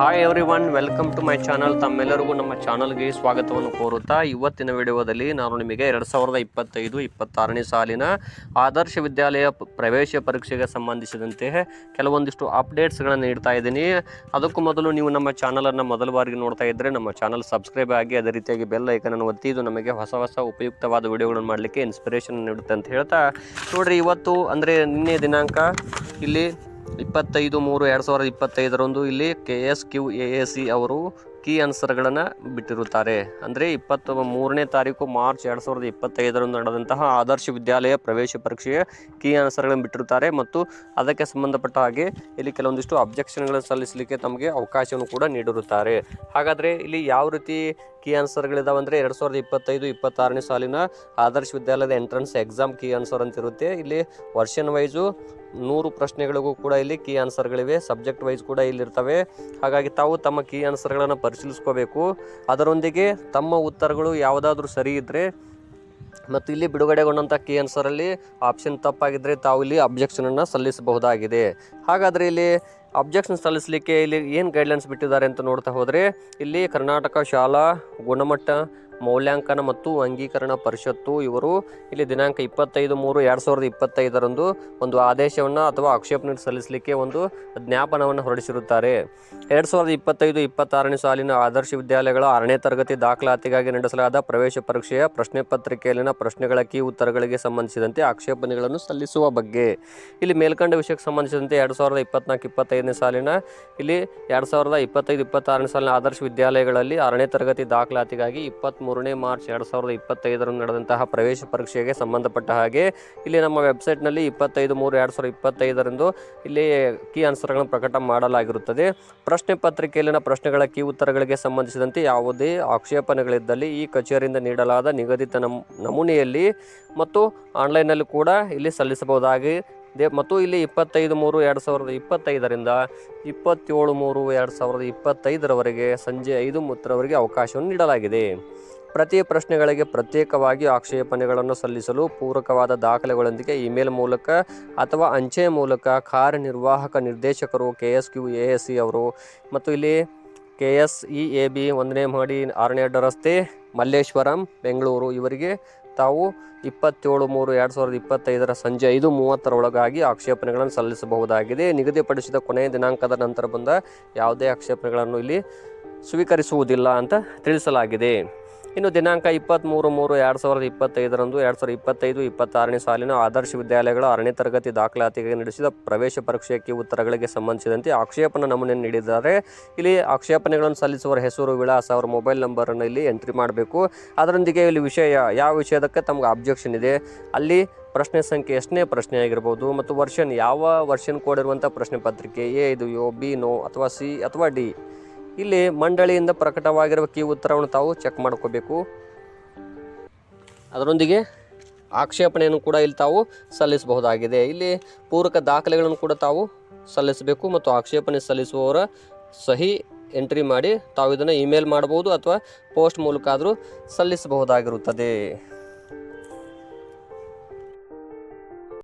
Hi everyone, welcome to my channel. ತಮ್ಮೆಲ್ಲರಿಗೂ ನಮ್ಮ ಚಾನಲ್ಗೆ ಸ್ವಾಗತವನ್ನು ಕೋರುತ್ತಾ ಇವತ್ತಿನ ವಿಡಿಯೋದಲ್ಲಿ ನಾನು ನಿಮಗೆ 2025-26ನೇ ಸಾಲಿನ ಆದರ್ಶ ವಿದ್ಯಾಲಯ ಪ್ರವೇಶ ಪರೀಕ್ಷೆಗೆ ಸಂಬಂಧಿಸಿದಂತೆ ಕೆಲವೊಂದಿಷ್ಟು ಅಪ್ಡೇಟ್ಸ್ಗಳನ್ನು ನೀಡ್ತಾ ಇದ್ದೀನಿ. ಅದಕ್ಕೂ ಮೊದಲು ನೀವು ನಮ್ಮ ಚಾನಲನ್ನು ಮೊದಲ ಬಾರಿಗೆ ನೋಡ್ತಾ ಇದ್ದರೆ ನಮ್ಮ ಚಾನಲ್ ಸಬ್ಸ್ಕ್ರೈಬ್ ಆಗಿ, ಅದೇ ರೀತಿಯಾಗಿ ಬೆಲ್ ಐಕನನ್ನು ಒತ್ತಿ. ಇದು ನಮಗೆ ಹೊಸ ಉಪಯುಕ್ತವಾದ ವಿಡಿಯೋಗಳನ್ನು ಮಾಡಲಿಕ್ಕೆ ಇನ್ಸ್ಪಿರೇಷನ್ ನೀಡುತ್ತೆ ಅಂತ ಹೇಳ್ತಾ, ನೋಡಿರಿ ಇವತ್ತು ಅಂದರೆ ನಿನ್ನೆ ದಿನಾಂಕ ಇಲ್ಲಿ 25/3/2025 ಇಲ್ಲಿ KSQAAC ಅವರು ಕೀ ಆನ್ಸರ್ಗಳನ್ನು ಬಿಟ್ಟಿರುತ್ತಾರೆ. ಅಂದರೆ 23ನೇ ತಾರೀಕು ಮಾರ್ಚ್ 2025 ನಡೆದಂತಹ ಆದರ್ಶ ವಿದ್ಯಾಲಯ ಪ್ರವೇಶ ಪರೀಕ್ಷೆಯ ಕೀ ಆನ್ಸರ್ಗಳನ್ನು ಬಿಟ್ಟಿರುತ್ತಾರೆ ಮತ್ತು ಅದಕ್ಕೆ ಸಂಬಂಧಪಟ್ಟ ಹಾಗೆ ಇಲ್ಲಿ ಕೆಲವೊಂದಿಷ್ಟು ಅಬ್ಜೆಕ್ಷನ್ಗಳನ್ನು ಸಲ್ಲಿಸಲಿಕ್ಕೆ ತಮಗೆ ಅವಕಾಶವನ್ನು ಕೂಡ ನೀಡಿರುತ್ತಾರೆ. ಹಾಗಾದರೆ ಇಲ್ಲಿ ಯಾವ ರೀತಿ ಕೀ ಆನ್ಸರ್ಗಳಿದಾವೆ ಅಂದರೆ 2025-26ನೇ ಸಾಲಿನ ಆದರ್ಶ ವಿದ್ಯಾಲಯದ ಎಂಟ್ರೆನ್ಸ್ ಎಕ್ಸಾಮ್ ಕೀ ಆನ್ಸರ್ ಅಂತ ಇರುತ್ತೆ. ಇಲ್ಲಿ ವರ್ಷನ್ ವೈಸು 100 ಪ್ರಶ್ನೆಗಳಿಗೂ ಕೂಡ ಇಲ್ಲಿ ಕೀ ಆನ್ಸರ್ಗಳಿವೆ, ಸಬ್ಜೆಕ್ಟ್ ವೈಸ್ ಕೂಡ ಇಲ್ಲಿರ್ತವೆ. ಹಾಗಾಗಿ ತಾವು ತಮ್ಮ ಕೀ ಆನ್ಸರ್ಗಳನ್ನು ಪರಿಶೀಲಿಸ್ಕೋಬೇಕು. ಅದರೊಂದಿಗೆ ತಮ್ಮ ಉತ್ತರಗಳು ಯಾವುದಾದ್ರೂ ಸರಿ ಇದ್ದರೆ ಮತ್ತು ಇಲ್ಲಿ ಬಿಡುಗಡೆಗೊಂಡಂಥ ಕೀ ಆನ್ಸರಲ್ಲಿ ಆಪ್ಷನ್ ತಪ್ಪಾಗಿದ್ದರೆ ತಾವು ಇಲ್ಲಿ ಅಬ್ಜೆಕ್ಷನನ್ನು ಸಲ್ಲಿಸಬಹುದಾಗಿದೆ. ಹಾಗಾದರೆ ಇಲ್ಲಿ ಅಬ್ಜೆಕ್ಷನ್ ಸಲ್ಲಿಸಲಿಕ್ಕೆ ಇಲ್ಲಿ ಏನು ಗೈಡ್ಲೈನ್ಸ್ ಬಿಟ್ಟಿದ್ದಾರೆ ಅಂತ ನೋಡ್ತಾ ಹೋದರೆ, ಇಲ್ಲಿ ಕರ್ನಾಟಕ ಶಾಲಾ ಗುಣಮಟ್ಟ ಮೌಲ್ಯಾಂಕನ ಮತ್ತು ಅಂಗೀಕರಣ ಪರಿಷತ್ತು ಇವರು ಇಲ್ಲಿ ದಿನಾಂಕ 25/3/2025 ಒಂದು ಆದೇಶವನ್ನು ಅಥವಾ ಆಕ್ಷೇಪಣೆ ಸಲ್ಲಿಸಲಿಕ್ಕೆ ಒಂದು ಜ್ಞಾಪನವನ್ನು ಹೊರಡಿಸಿರುತ್ತಾರೆ. 2025-26ನೇ ಸಾಲಿನ ಆದರ್ಶ ವಿದ್ಯಾಲಯಗಳ 6ನೇ ತರಗತಿ ದಾಖಲಾತಿಗಾಗಿ ನಡೆಸಲಾದ ಪ್ರವೇಶ ಪರೀಕ್ಷೆಯ ಪ್ರಶ್ನೆ ಪತ್ರಿಕೆಯಲ್ಲಿನ ಪ್ರಶ್ನೆಗಳ ಕೀ ಉತ್ತರಗಳಿಗೆ ಸಂಬಂಧಿಸಿದಂತೆ ಆಕ್ಷೇಪಣೆಗಳನ್ನು ಸಲ್ಲಿಸುವ ಬಗ್ಗೆ ಇಲ್ಲಿ ಮೇಲ್ಕಂಡ ವಿಷಯಕ್ಕೆ ಸಂಬಂಧಿಸಿದಂತೆ 2024-25ನೇ ಸಾಲಿನ ಇಲ್ಲಿ 2025-26ನೇ ಸಾಲಿನ ಆದರ್ಶ ವಿದ್ಯಾಲಯಗಳಲ್ಲಿ 6ನೇ ತರಗತಿ ದಾಖಲಾತಿಗಾಗಿ 23ನೇ ಮಾರ್ಚ್ 2025 ನಡೆದಂತಹ ಪ್ರವೇಶ ಪರೀಕ್ಷೆಗೆ ಸಂಬಂಧಪಟ್ಟ ಹಾಗೆ ಇಲ್ಲಿ ನಮ್ಮ ವೆಬ್ಸೈಟ್ನಲ್ಲಿ 25/3/2025 ಇಲ್ಲಿ ಕೀ ಆನ್ಸರ್ಗಳನ್ನು ಪ್ರಕಟ ಮಾಡಲಾಗಿರುತ್ತದೆ. ಪ್ರಶ್ನೆ ಪತ್ರಿಕೆಯಲ್ಲಿನ ಪ್ರಶ್ನೆಗಳ ಕೀ ಉತ್ತರಗಳಿಗೆ ಸಂಬಂಧಿಸಿದಂತೆ ಯಾವುದೇ ಆಕ್ಷೇಪಣೆಗಳಿದ್ದಲ್ಲಿ ಈ ಕಚೇರಿಯಿಂದ ನೀಡಲಾದ ನಿಗದಿತ ನಮೂನೆಯಲ್ಲಿ ಮತ್ತು ಆನ್ಲೈನ್ನಲ್ಲಿ ಕೂಡ ಇಲ್ಲಿ ಸಲ್ಲಿಸಬಹುದಾಗಿದೆ. ಮತ್ತು ಇಲ್ಲಿ 25/3/2025 27/3/2025 ಸಂಜೆ 5:30 ಅವಕಾಶವನ್ನು ನೀಡಲಾಗಿದೆ. ಪ್ರತಿ ಪ್ರಶ್ನೆಗಳಿಗೆ ಪ್ರತ್ಯೇಕವಾಗಿ ಆಕ್ಷೇಪಣೆಗಳನ್ನು ಸಲ್ಲಿಸಲು ಪೂರಕವಾದ ದಾಖಲೆಗಳೊಂದಿಗೆ ಇಮೇಲ್ ಮೂಲಕ ಅಥವಾ ಅಂಚೆ ಮೂಲಕ ಕಾರ್ಯನಿರ್ವಾಹಕ ನಿರ್ದೇಶಕರು KSQAAC ಅವರು ಮತ್ತು ಇಲ್ಲಿ KSEAB 1ನೇ ಮಹಡಿ 6ನೇ ಅಡ್ಡ ರಸ್ತೆ ಮಲ್ಲೇಶ್ವರಂ ಬೆಂಗಳೂರು ಇವರಿಗೆ ತಾವು 27/3/2025 ಸಂಜೆ 5:30 ಆಕ್ಷೇಪಣೆಗಳನ್ನು ಸಲ್ಲಿಸಬಹುದಾಗಿದೆ. ನಿಗದಿಪಡಿಸಿದ ಕೊನೆಯ ದಿನಾಂಕದ ನಂತರ ಬಂದ ಯಾವುದೇ ಆಕ್ಷೇಪಣೆಗಳನ್ನು ಇಲ್ಲಿ ಸ್ವೀಕರಿಸುವುದಿಲ್ಲ ಅಂತ ತಿಳಿಸಲಾಗಿದೆ. ಇನ್ನು ದಿನಾಂಕ 23/3/2025 2025-26ನೇ ಸಾಲಿನ ಆದರ್ಶ ವಿದ್ಯಾಲಯಗಳ 6ನೇ ತರಗತಿ ದಾಖಲಾತಿಗೆ ನಡೆಸಿದ ಪ್ರವೇಶ ಪರೀಕ್ಷೆ ಕೀ ಉತ್ತರಗಳಿಗೆ ಸಂಬಂಧಿಸಿದಂತೆ ಆಕ್ಷೇಪಣಾ ನಮೂನೆಯನ್ನು ನೀಡಿದ್ದಾರೆ. ಇಲ್ಲಿ ಆಕ್ಷೇಪಣೆಗಳನ್ನು ಸಲ್ಲಿಸುವವರ ಹೆಸರು, ವಿಳಾಸ, ಅವರ ಮೊಬೈಲ್ ನಂಬರನ್ನು ಇಲ್ಲಿ ಎಂಟ್ರಿ ಮಾಡಬೇಕು. ಅದರೊಂದಿಗೆ ಇಲ್ಲಿ ವಿಷಯ ಯಾವ ವಿಷಯದಕ್ಕೆ ತಮ್ಗೆ ಅಬ್ಜೆಕ್ಷನ್ ಇದೆ, ಅಲ್ಲಿ ಪ್ರಶ್ನೆ ಸಂಖ್ಯೆ ಎಷ್ಟನೇ ಪ್ರಶ್ನೆ ಆಗಿರ್ಬೋದು ಮತ್ತು ವರ್ಷನ್ ಯಾವ ವರ್ಷನ್ ಕೋಡ್ ಇರುವಂಥ ಪ್ರಶ್ನೆ ಪತ್ರಿಕೆ, ಎ ಇದೆಯೋ, ಬಿ ನೋ ಅಥವಾ ಸಿ ಅಥವಾ ಡಿ, ಇಲ್ಲಿ ಮಂಡಳಿಯಿಂದ ಪ್ರಕಟವಾಗಿರುವ ಕೀ ಉತ್ತರವನ್ನು ತಾವು ಚೆಕ್ ಮಾಡ್ಕೋಬೇಕು. ಅದರೊಂದಿಗೆ ಆಕ್ಷೇಪಣೆಯನ್ನು ಕೂಡ ಇಲ್ಲಿ ತಾವು ಸಲ್ಲಿಸಬಹುದಾಗಿದೆ. ಇಲ್ಲಿ ಪೂರಕ ದಾಖಲೆಗಳನ್ನು ಕೂಡ ತಾವು ಸಲ್ಲಿಸಬೇಕು ಮತ್ತು ಆಕ್ಷೇಪಣೆ ಸಲ್ಲಿಸುವವರ ಸಹಿ ಎಂಟ್ರಿ ಮಾಡಿ ತಾವು ಇದನ್ನು ಇಮೇಲ್ ಮಾಡ್ಬೋದು ಅಥವಾ ಪೋಸ್ಟ್ ಮೂಲಕ ಆದರೂ ಸಲ್ಲಿಸಬಹುದಾಗಿರುತ್ತದೆ.